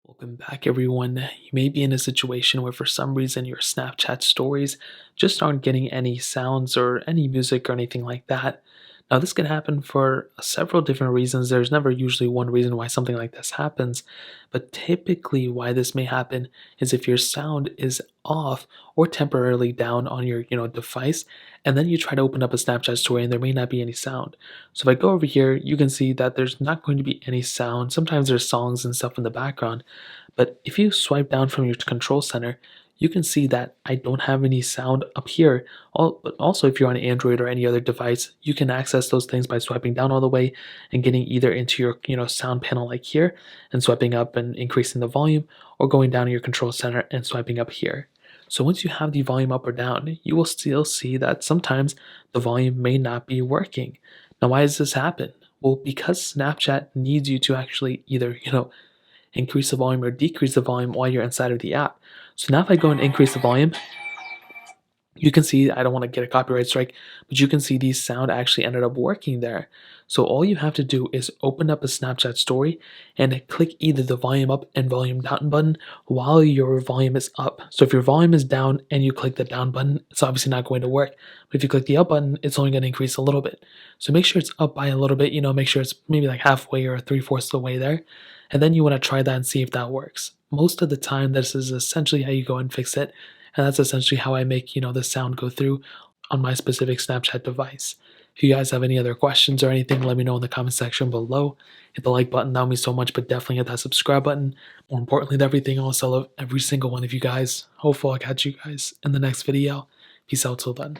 Welcome back, everyone. You may be in a situation where, for some reason, your Snapchat stories just aren't getting any sounds or any music or anything like that. Now, this can happen for several different reasons. There's never usually one reason why something like this happens, but typically, why this may happen is if your sound is off or temporarily down on your device, and then you try to open up a Snapchat story and there may not be any sound. So, if I go over here, you can see that there's not going to be any sound. Sometimes there's songs and stuff in the background, but if you swipe down from your control center, you can see that I don't have any sound up here. But also, if you're on Android or any other device, you can access those things by swiping down all the way and getting either into your sound panel like here and swiping up and increasing the volume, or going down to your control center and swiping up here. So once you have the volume up or down, you will still see that sometimes the volume may not be working. Now, why does this happen? Well, because Snapchat needs you to actually either, increase the volume or decrease the volume while you're inside of the app. So now if I go and increase the volume, you can see, I don't want to get a copyright strike, but you can see the sound actually ended up working there. So all you have to do is open up a Snapchat story and click either the volume up and volume down button while your volume is up. So if your volume is down and you click the down button, it's obviously not going to work. But if you click the up button, it's only going to increase a little bit. So make sure it's up by a little bit, make sure it's maybe like halfway or 3/4 of the way there. And then you want to try that and see if that works. Most of the time, this is essentially how you go and fix it. And that's essentially how I make, the sound go through on my specific Snapchat device. If you guys have any other questions or anything, let me know in the comment section below. Hit the like button, that would mean so much, but definitely hit that subscribe button. More importantly than everything else, I love every single one of you guys. Hopefully I'll catch you guys in the next video. Peace out till then.